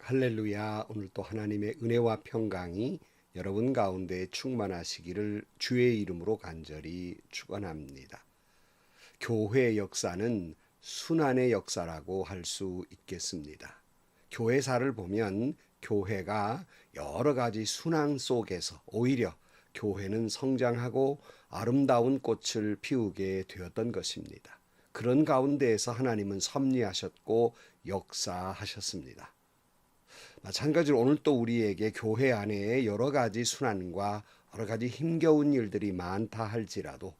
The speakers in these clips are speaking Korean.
할렐루야. 오늘 또 하나님의 은혜와 평강이 여러분 가운데 충만하시기를 주의 이름으로 간절히 축원합니다. 교회의 역사는 순환의 역사라고 할 수 있겠습니다. 교회사를 보면 교회가 여러 가지 순환 속에서 오히려 교회는 성장하고 아름다운 꽃을 피우게 되었던 것입니다. 그런 가운데에서 하나님은 섭리하셨고 역사하셨습니다. 마찬가지로 오늘 또 우리에게 교회 안에 여러 가지 순환과 여러 가지 힘겨운 일들이 많다 할지라도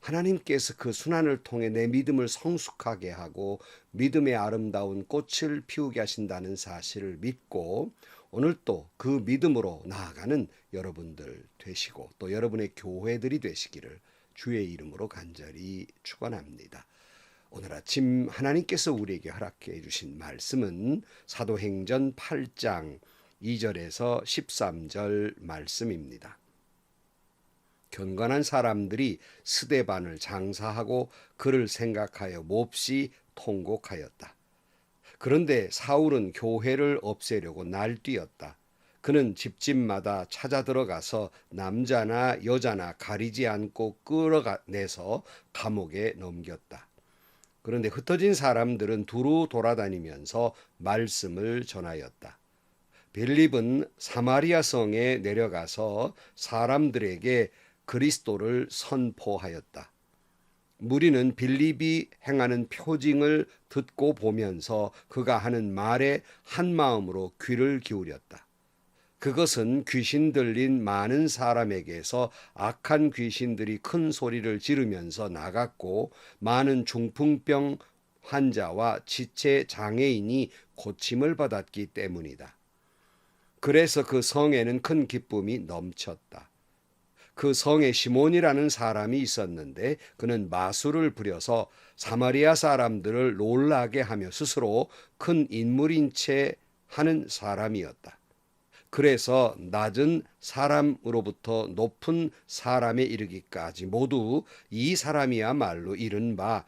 하나님께서 그 순환을 통해 내 믿음을 성숙하게 하고 믿음의 아름다운 꽃을 피우게 하신다는 사실을 믿고 오늘 또 그 믿음으로 나아가는 여러분들 되시고 또 여러분의 교회들이 되시기를 주의 이름으로 간절히 축원합니다. 오늘 아침 하나님께서 우리에게 허락해 주신 말씀은 사도행전 8장 2절에서 13절 말씀입니다. 경건한 사람들이 스데반을 장사하고 그를 생각하여 몹시 통곡하였다. 그런데 사울은 교회를 없애려고 날뛰었다. 그는 집집마다 찾아 들어가서 남자나 여자나 가리지 않고 끌어내서 감옥에 넘겼다. 그런데 흩어진 사람들은 두루 돌아다니면서 말씀을 전하였다. 빌립은 사마리아 성에 내려가서 사람들에게 그리스도를 선포하였다. 무리는 빌립이 행하는 표징을 듣고 보면서 그가 하는 말에 한 마음으로 귀를 기울였다. 그것은 귀신 들린 많은 사람에게서 악한 귀신들이 큰 소리를 지르면서 나갔고 많은 중풍병 환자와 지체 장애인이 고침을 받았기 때문이다. 그래서 그 성에는 큰 기쁨이 넘쳤다. 그 성에 시몬이라는 사람이 있었는데 그는 마술을 부려서 사마리아 사람들을 놀라게 하며 스스로 큰 인물인 채 하는 사람이었다. 그래서 낮은 사람으로부터 높은 사람에 이르기까지 모두 이 사람이야말로 이른바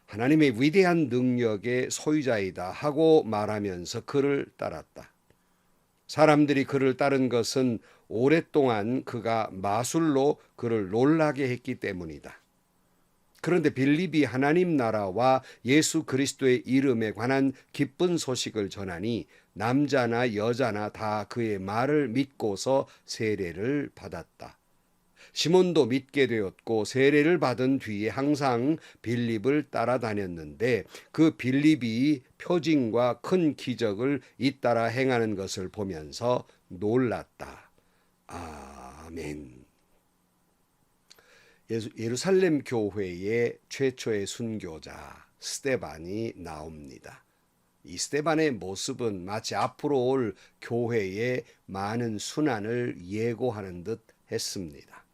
하나님의 위대한 능력의 소유자이다 하고 말하면서 그를 따랐다. 사람들이 그를 따른 것은 오랫동안 그가 마술로 그를 놀라게 했기 때문이다. 그런데 빌립이 하나님 나라와 예수 그리스도의 이름에 관한 기쁜 소식을 전하니 남자나 여자나 다 그의 말을 믿고서 세례를 받았다. 시몬도 믿게 되었고 세례를 받은 뒤에 항상 빌립을 따라다녔는데 그 빌립이 표징과 큰 기적을 잇따라 행하는 것을 보면서 놀랐다. 아멘. 예루살렘 교회의 최초의 순교자 스데반이 나옵니다. 이 스데반의 모습은 마치 앞으로 올 교회의 많은 순환을 예고하는 듯 했습니다.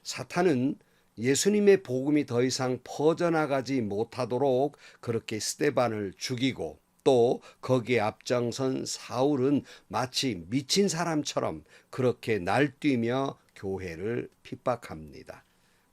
사탄은 예수님의 복음이 더 이상 퍼져나가지 못하도록 그렇게 스데반을 죽이고 또 거기에 앞장선 사울은 마치 미친 사람처럼 그렇게 날뛰며 교회를 핍박합니다.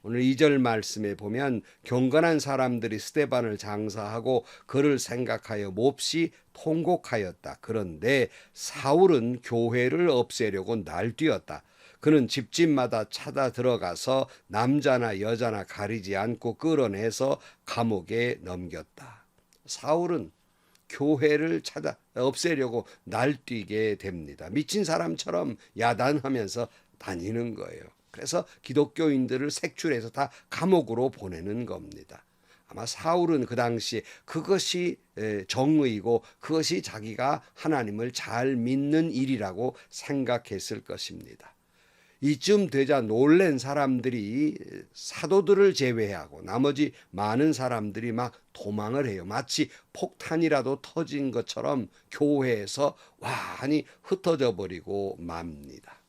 오늘 2절 말씀에 보면 경건한 사람들이 스데반을 장사하고 그를 생각하여 몹시 통곡하였다. 그런데 사울은 교회를 없애려고 날뛰었다. 그는 집집마다 찾아 들어가서 남자나 여자나 가리지 않고 끌어내서 감옥에 넘겼다. 사울은 교회를 찾아 없애려고 날뛰게 됩니다. 미친 사람처럼 야단하면서 다니는 거예요. 그래서 기독교인들을 색출해서 다 감옥으로 보내는 겁니다. 아마 사울은 그 당시에 그것이 정의이고 그것이 자기가 하나님을 잘 믿는 일이라고 생각했을 것입니다. 이쯤 되자 놀란 사람들이 사도들을 제외하고 나머지 많은 사람들이 막 도망을 해요. 마치 폭탄이라도 터진 것처럼 교회에서 완히 흩어져 버리고 맙니다.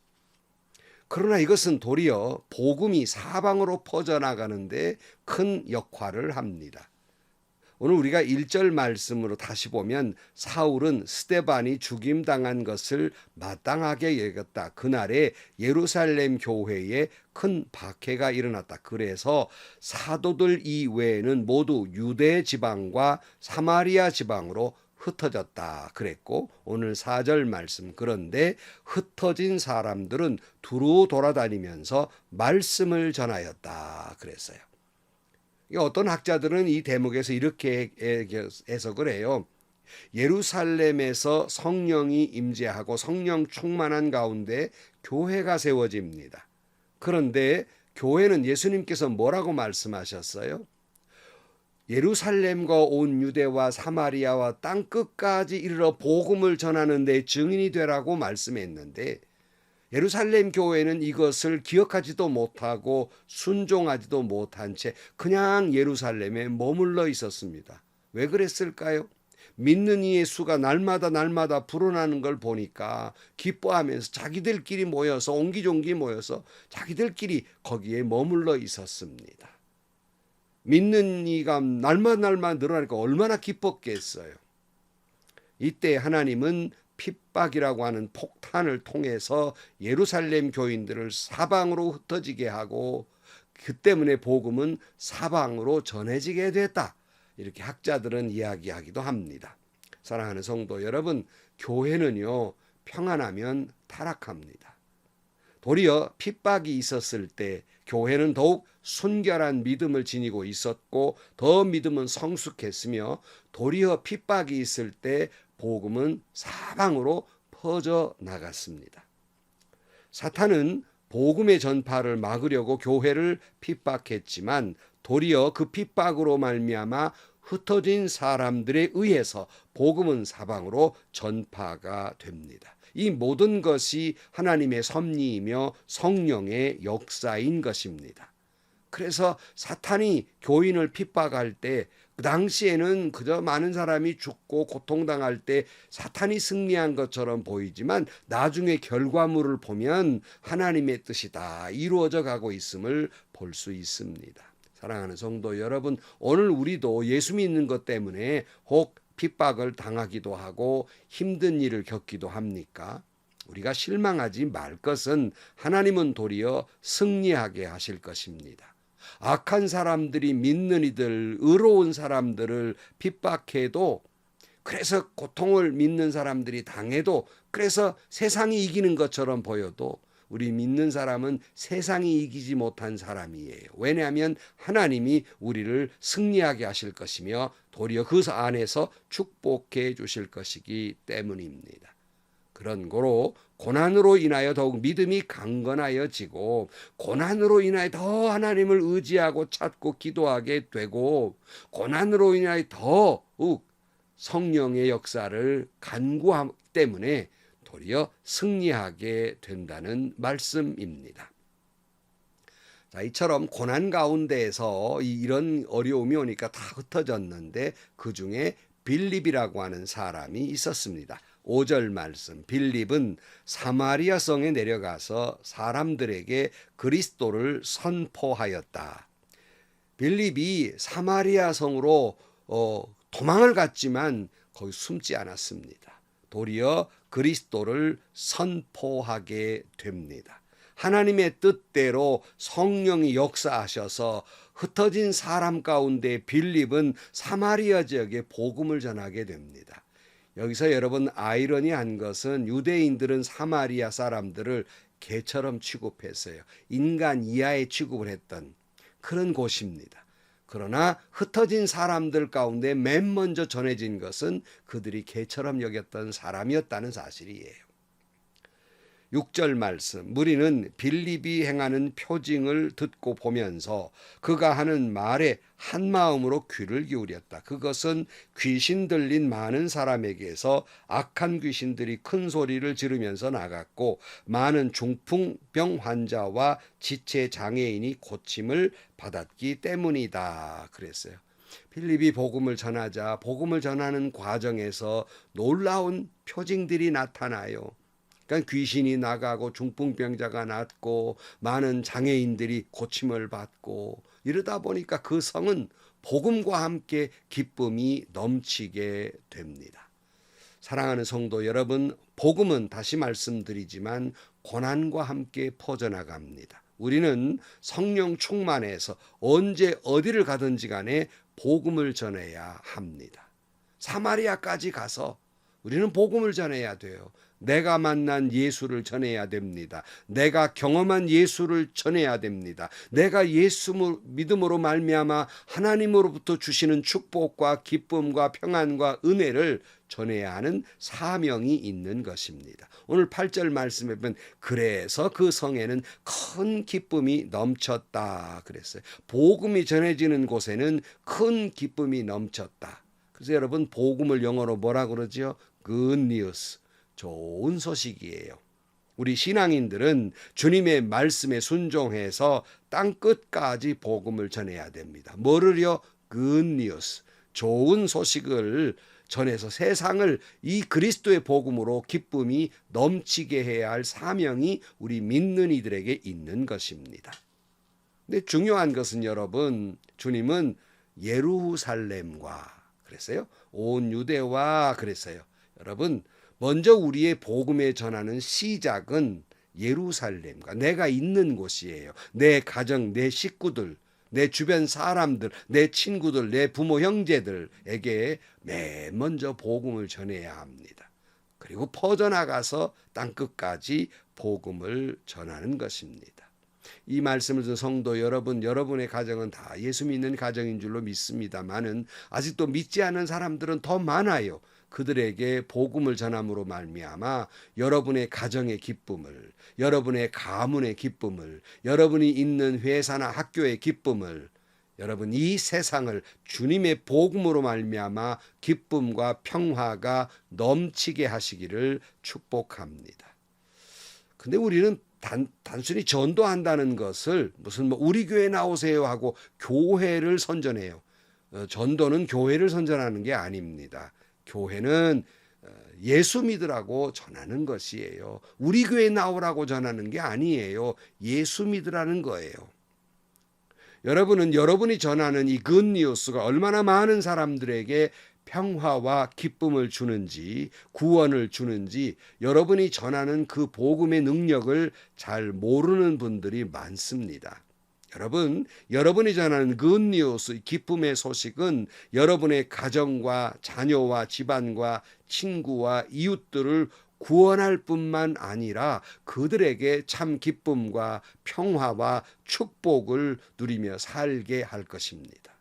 그러나 이것은 도리어 복음이 사방으로 퍼져나가는데 큰 역할을 합니다. 오늘 우리가 1절 말씀으로 다시 보면 사울은 스데반이 죽임당한 것을 마땅하게 여겼다. 그날에 예루살렘 교회에 큰 박해가 일어났다. 그래서 사도들 이외에는 모두 유대 지방과 사마리아 지방으로 흩어졌다 그랬고, 오늘 4절 말씀, 그런데 흩어진 사람들은 두루 돌아다니면서 말씀을 전하였다 그랬어요. 어떤 학자들은 이 대목에서 이렇게 해석을 해요. 예루살렘에서 성령이 임재하고 성령 충만한 가운데 교회가 세워집니다. 그런데 교회는 예수님께서 뭐라고 말씀하셨어요? 예루살렘과 온 유대와 사마리아와 땅 끝까지 이르러 복음을 전하는 데 증인이 되라고 말씀했는데, 예루살렘 교회는 이것을 기억하지도 못하고 순종하지도 못한 채 그냥 예루살렘에 머물러 있었습니다. 왜 그랬을까요? 믿는 이의 수가 날마다 불어나는 걸 보니까 기뻐하면서 자기들끼리 모여서, 옹기종기 모여서 자기들끼리 거기에 머물러 있었습니다. 믿는 이가 날마다 늘어나니까 얼마나 기뻤겠어요. 이때 하나님은 핍박이라고 하는 폭탄을 통해서 예루살렘 교인들을 사방으로 흩어지게 하고, 그 때문에 복음은 사방으로 전해지게 됐다, 이렇게 학자들은 이야기하기도 합니다. 사랑하는 성도 여러분, 교회는요, 평안하면 타락합니다. 도리어 핍박이 있었을 때 교회는 더욱 순결한 믿음을 지니고 있었고, 더 믿음은 성숙했으며, 도리어 핍박이 있을 때 복음은 사방으로 퍼져 나갔습니다. 사탄은 복음의 전파를 막으려고 교회를 핍박했지만, 도리어 그 핍박으로 말미암아 흩어진 사람들에 의해서 복음은 사방으로 전파가 됩니다. 이 모든 것이 하나님의 섭리이며 성령의 역사인 것입니다. 그래서 사탄이 교인을 핍박할 때, 그 당시에는 그저 많은 사람이 죽고 고통당할 때 사탄이 승리한 것처럼 보이지만, 나중에 결과물을 보면 하나님의 뜻이 다 이루어져 가고 있음을 볼 수 있습니다. 사랑하는 성도 여러분, 오늘 우리도 예수 믿는 것 때문에 혹 핍박을 당하기도 하고 힘든 일을 겪기도 합니까? 우리가 실망하지 말 것은 하나님은 도리어 승리하게 하실 것입니다. 악한 사람들이 믿는 이들, 의로운 사람들을 핍박해도, 그래서 고통을 믿는 사람들이 당해도, 그래서 세상이 이기는 것처럼 보여도, 우리 믿는 사람은 세상이 이기지 못한 사람이에요. 왜냐하면 하나님이 우리를 승리하게 하실 것이며 도리어 그 안에서 축복해 주실 것이기 때문입니다. 그런 고로 고난으로 인하여 더욱 믿음이 강건하여지고, 고난으로 인하여 더 하나님을 의지하고 찾고 기도하게 되고, 고난으로 인하여 더욱 성령의 역사를 간구하기 때문에 도리어 승리하게 된다는 말씀입니다. 자, 이처럼 고난 가운데에서 이런 어려움이 오니까 다 흩어졌는데, 그 중에 빌립이라고 하는 사람이 있었습니다. 5절 말씀, 빌립은 사마리아 성에 내려가서 사람들에게 그리스도를 선포하였다. 빌립이 사마리아 성으로 도망을 갔지만 거기 숨지 않았습니다. 도리어 그리스도를 선포하게 됩니다. 하나님의 뜻대로 성령이 역사하셔서 흩어진 사람 가운데 빌립은 사마리아 지역에 복음을 전하게 됩니다. 여기서 여러분, 아이러니한 것은 유대인들은 사마리아 사람들을 개처럼 취급했어요. 인간 이하에 취급을 했던 그런 곳입니다. 그러나 흩어진 사람들 가운데 맨 먼저 전해진 것은 그들이 개처럼 여겼던 사람이었다는 사실이에요. 6절 말씀, 무리는 빌립이 행하는 표징을 듣고 보면서 그가 하는 말에 한마음으로 귀를 기울였다. 그것은 귀신 들린 많은 사람에게서 악한 귀신들이 큰 소리를 지르면서 나갔고, 많은 중풍병 환자와 지체 장애인이 고침을 받았기 때문이다 그랬어요. 빌립이 복음을 전하자 복음을 전하는 과정에서 놀라운 표징들이 나타나요. 그러니까 귀신이 나가고 중풍병자가 낫고 많은 장애인들이 고침을 받고, 이러다 보니까 그 성은 복음과 함께 기쁨이 넘치게 됩니다. 사랑하는 성도 여러분, 복음은 다시 말씀드리지만 고난과 함께 퍼져나갑니다. 우리는 성령 충만해서 언제 어디를 가든지 간에 복음을 전해야 합니다. 사마리아까지 가서 우리는 복음을 전해야 돼요. 내가 만난 예수를 전해야 됩니다. 내가 경험한 예수를 전해야 됩니다. 내가 예수 믿음으로 말미암아 하나님으로부터 주시는 축복과 기쁨과 평안과 은혜를 전해야 하는 사명이 있는 것입니다. 오늘 8절 말씀에 보면 그래서 그 성에는 큰 기쁨이 넘쳤다 그랬어요. 복음이 전해지는 곳에는 큰 기쁨이 넘쳤다. 그래서 여러분 복음을 영어로 뭐라 그러죠? Good news. 좋은 소식이에요. 우리 신앙인들은 주님의 말씀에 순종해서 땅 끝까지 복음을 전해야 됩니다. 뭐를요? Good news. 좋은 소식을 전해서 세상을 이 그리스도의 복음으로 기쁨이 넘치게 해야 할 사명이 우리 믿는 이들에게 있는 것입니다. 근데 중요한 것은 여러분, 주님은 예루살렘과 그랬어요. 온 유대와 그랬어요. 여러분, 먼저 우리의 복음에 전하는 시작은 예루살렘과 내가 있는 곳이에요. 내 가정, 내 식구들, 내 주변 사람들, 내 친구들, 내 부모 형제들에게 맨 먼저 복음을 전해야 합니다. 그리고 퍼져나가서 땅끝까지 복음을 전하는 것입니다. 이 말씀을 듣는 성도 여러분, 여러분의 가정은 다 예수 믿는 가정인 줄로 믿습니다만은 아직도 믿지 않은 사람들은 더 많아요. 그들에게 복음을 전함으로 말미암아 여러분의 가정의 기쁨을, 여러분의 가문의 기쁨을, 여러분이 있는 회사나 학교의 기쁨을, 여러분 이 세상을 주님의 복음으로 말미암아 기쁨과 평화가 넘치게 하시기를 축복합니다. 근데 우리는 단순히 전도한다는 것을 무슨 우리 교회 나오세요 하고 교회를 선전해요. 전도는 교회를 선전하는 게 아닙니다. 교회는 예수 믿으라고 전하는 것이에요. 우리 교회 나오라고 전하는 게 아니에요. 예수 믿으라는 거예요. 여러분은 여러분이 전하는 이 굿니우스가 얼마나 많은 사람들에게 평화와 기쁨을 주는지, 구원을 주는지 여러분이 전하는 그 복음의 능력을 잘 모르는 분들이 많습니다. 여러분, 여러분이 전하는 굿니우스, 기쁨의 소식은 여러분의 가정과 자녀와 집안과 친구와 이웃들을 구원할 뿐만 아니라 그들에게 참 기쁨과 평화와 축복을 누리며 살게 할 것입니다.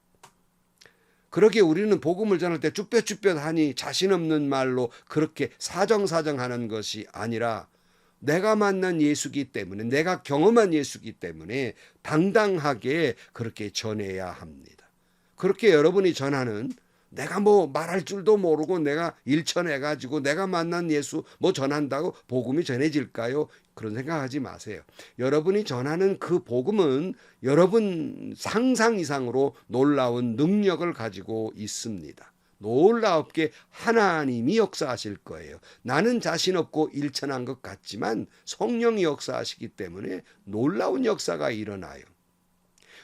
그렇게 우리는 복음을 전할 때 쭈뼛쭈뼛하니 자신 없는 말로 그렇게 사정사정하는 것이 아니라 내가 만난 예수기 때문에, 내가 경험한 예수기 때문에 당당하게 그렇게 전해야 합니다. 그렇게 여러분이 전하는, 내가 말할 줄도 모르고 내가 일천해가지고 내가 만난 예수 전한다고 복음이 전해질까요? 그런 생각하지 마세요. 여러분이 전하는 그 복음은 여러분 상상 이상으로 놀라운 능력을 가지고 있습니다. 놀랍게 하나님이 역사하실 거예요. 나는 자신 없고 일천한 것 같지만 성령이 역사하시기 때문에 놀라운 역사가 일어나요.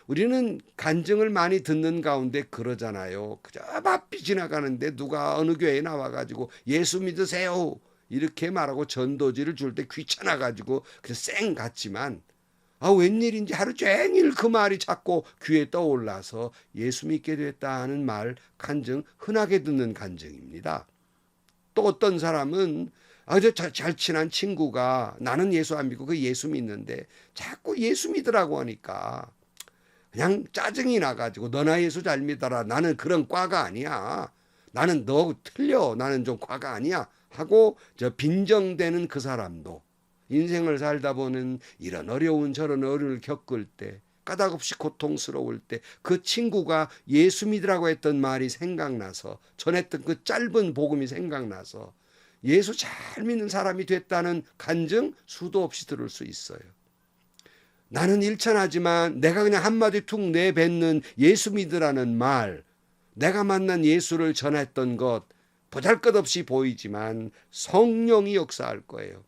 우리는 간증을 많이 듣는 가운데 그러잖아요. 그저 바삐 지나가는데 누가 어느 교회에 나와가지고 예수 믿으세요 이렇게 말하고 전도지를 줄 때 귀찮아가지고 그냥 쌩 갔지만 웬일인지 하루 종일 그 말이 자꾸 귀에 떠올라서 예수 믿게 됐다는 말 간증 흔하게 듣는 간증입니다. 또 어떤 사람은 잘 친한 친구가 나는 예수 안 믿고 그 예수 믿는데 자꾸 예수 믿으라고 하니까 그냥 짜증이 나가지고 너나 예수 잘 믿어라. 나는 그런 과가 아니야. 나는 너 틀려. 나는 좀 과가 아니야. 하고 빈정대는 그 사람도 인생을 살다 보는 이런 어려운 저런 어려움을 겪을 때 까닭없이 고통스러울 때 그 친구가 예수 믿으라고 했던 말이 생각나서 전했던 그 짧은 복음이 생각나서 예수 잘 믿는 사람이 됐다는 간증 수도 없이 들을 수 있어요. 나는 일천하지만 내가 그냥 한마디 툭 내뱉는 예수 믿으라는 말, 내가 만난 예수를 전했던 것 보잘것없이 보이지만 성령이 역사할 거예요.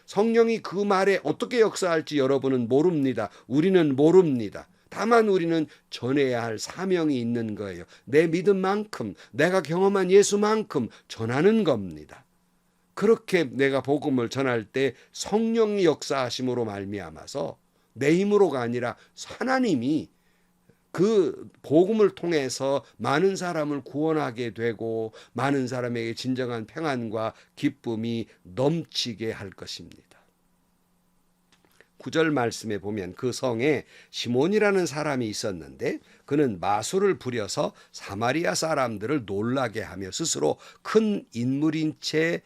성령이 그 말에 어떻게 역사할지 여러분은 모릅니다. 우리는 모릅니다. 다만 우리는 전해야 할 사명이 있는 거예요. 내 믿음만큼, 내가 경험한 예수만큼 전하는 겁니다. 그렇게 내가 복음을 전할 때 성령이 역사하심으로 말미암아서 내 힘으로가 아니라 하나님이 그 복음을 통해서 많은 사람을 구원하게 되고 많은 사람에게 진정한 평안과 기쁨이 넘치게 할 것입니다. 9절 말씀에 보면 그 성에 시몬이라는 사람이 있었는데 그는 마술을 부려서 사마리아 사람들을 놀라게 하며 스스로 큰 인물인 채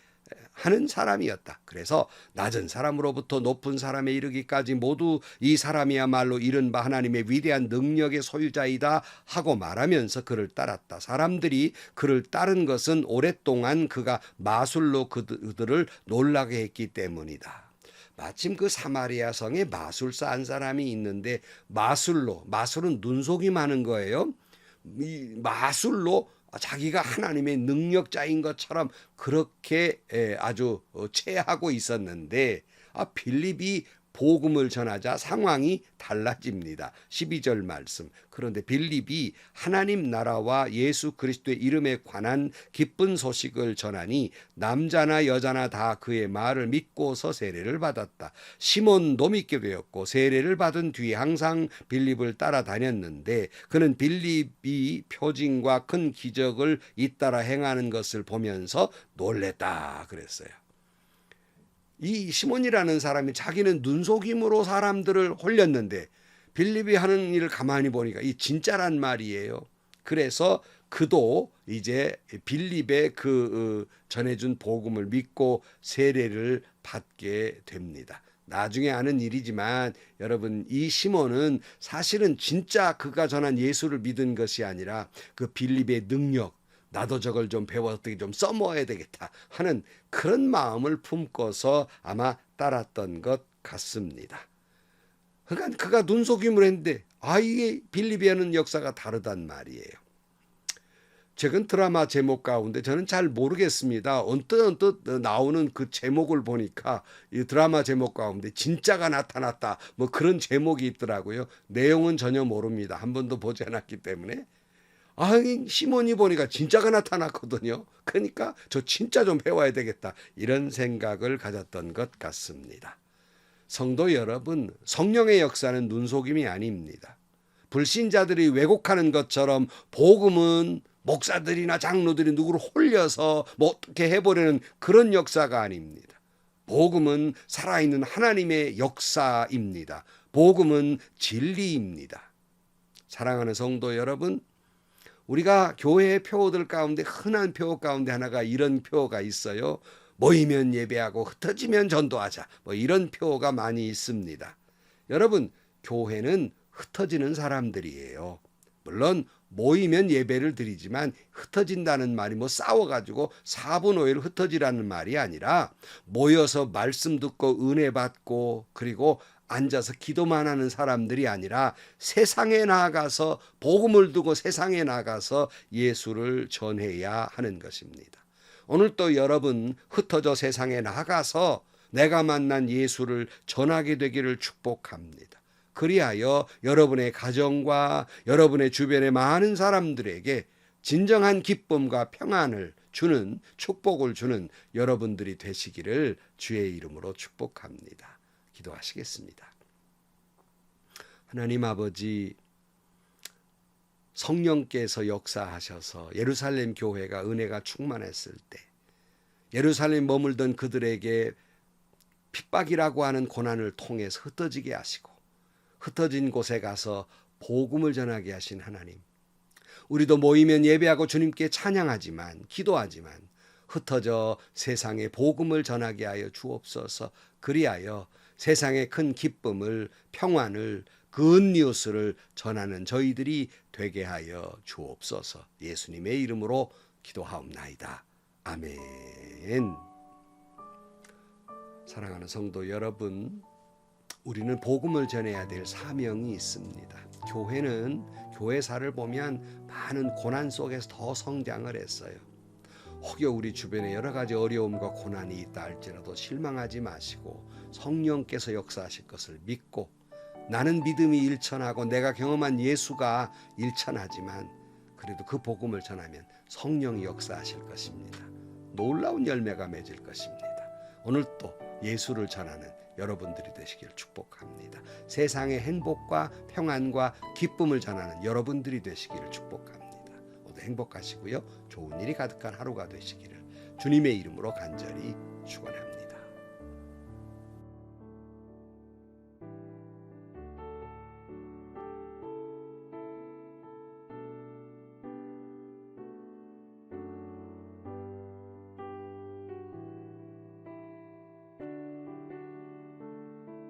하는 사람이었다. 그래서 낮은 사람으로부터 높은 사람에 이르기까지 모두 이 사람이야말로 이른바 하나님의 위대한 능력의 소유자이다 하고 말하면서 그를 따랐다. 사람들이 그를 따른 것은 오랫동안 그가 마술로 그들을 놀라게 했기 때문이다. 마침 그 사마리아 성에 마술사 한 사람이 있는데 마술은 눈속임 하는 거예요. 이 마술로 자기가 하나님의 능력자인 것처럼 그렇게 아주 체하고 있었는데 빌립이 복음을 전하자 상황이 달라집니다. 12절 말씀. 그런데 빌립이 하나님 나라와 예수 그리스도의 이름에 관한 기쁜 소식을 전하니 남자나 여자나 다 그의 말을 믿고서 세례를 받았다. 시몬도 믿게 되었고 세례를 받은 뒤에 항상 빌립을 따라다녔는데 그는 빌립이 표징과 큰 기적을 잇따라 행하는 것을 보면서 놀랬다 그랬어요. 이 시몬이라는 사람이 자기는 눈속임으로 사람들을 홀렸는데 빌립이 하는 일을 가만히 보니까 이 진짜란 말이에요. 그래서 그도 이제 빌립의 그 전해준 복음을 믿고 세례를 받게 됩니다. 나중에 아는 일이지만 여러분 이 시몬은 사실은 진짜 그가 전한 예수를 믿은 것이 아니라 그 빌립의 능력, 나도 저걸 좀 배워 어떻게 좀 써먹어야 되겠다 하는 그런 마음을 품고서 아마 따랐던 것 같습니다. 그러니까 그가 눈속임을 했는데 이게 빌립이 하는 역사가 다르단 말이에요. 최근 드라마 제목 가운데 저는 잘 모르겠습니다. 언뜻 나오는 그 제목을 보니까 이 드라마 제목 가운데 진짜가 나타났다 뭐 그런 제목이 있더라고요. 내용은 전혀 모릅니다. 한 번도 보지 않았기 때문에. 시몬이 보니까 진짜가 나타났거든요. 그러니까 저 진짜 좀 배워야 되겠다 이런 생각을 가졌던 것 같습니다. 성도 여러분, 성령의 역사는 눈속임이 아닙니다. 불신자들이 왜곡하는 것처럼 복음은 목사들이나 장로들이 누구를 홀려서 뭐 어떻게 해보려는 그런 역사가 아닙니다. 복음은 살아있는 하나님의 역사입니다. 복음은 진리입니다. 사랑하는 성도 여러분, 우리가 교회의 표어들 가운데 흔한 표어 가운데 하나가 이런 표어가 있어요. 모이면 예배하고 흩어지면 전도하자. 뭐 이런 표어가 많이 있습니다. 여러분, 교회는 흩어지는 사람들이에요. 물론 모이면 예배를 드리지만 흩어진다는 말이 뭐 싸워가지고 4분 5일 흩어지라는 말이 아니라 모여서 말씀 듣고 은혜 받고 그리고 앉아서 기도만 하는 사람들이 아니라 세상에 나가서 복음을 두고 세상에 나가서 예수를 전해야 하는 것입니다. 오늘 또 여러분 흩어져 세상에 나가서 내가 만난 예수를 전하게 되기를 축복합니다. 그리하여 여러분의 가정과 여러분의 주변의 많은 사람들에게 진정한 기쁨과 평안을 주는 축복을 주는 여러분들이 되시기를 주의 이름으로 축복합니다. 기도하시겠습니다. 하나님 아버지, 성령께서 역사하셔서 예루살렘 교회가 은혜가 충만했을 때 예루살렘 머물던 그들에게 핍박이라고 하는 고난을 통해서 흩어지게 하시고 흩어진 곳에 가서 복음을 전하게 하신 하나님, 우리도 모이면 예배하고 주님께 찬양하지만 기도하지만 흩어져 세상에 복음을 전하게 하여 주옵소서. 그리하여 세상의 큰 기쁨을 평안을 굿뉴스를 전하는 저희들이 되게 하여 주옵소서. 예수님의 이름으로 기도하옵나이다. 아멘. 사랑하는 성도 여러분, 우리는 복음을 전해야 될 사명이 있습니다. 교회는 교회사를 보면 많은 고난 속에서 더 성장을 했어요. 혹여 우리 주변에 여러 가지 어려움과 고난이 있다 할지라도 실망하지 마시고 성령께서 역사하실 것을 믿고, 나는 믿음이 일천하고 내가 경험한 예수가 일천하지만 그래도 그 복음을 전하면 성령이 역사하실 것입니다. 놀라운 열매가 맺을 것입니다. 오늘 또 예수를 전하는 여러분들이 되시길 축복합니다. 세상의 행복과 평안과 기쁨을 전하는 여러분들이 되시기를 축복합니다. 모두 행복하시고요. 좋은 일이 가득한 하루가 되시기를 주님의 이름으로 간절히 축원합니다.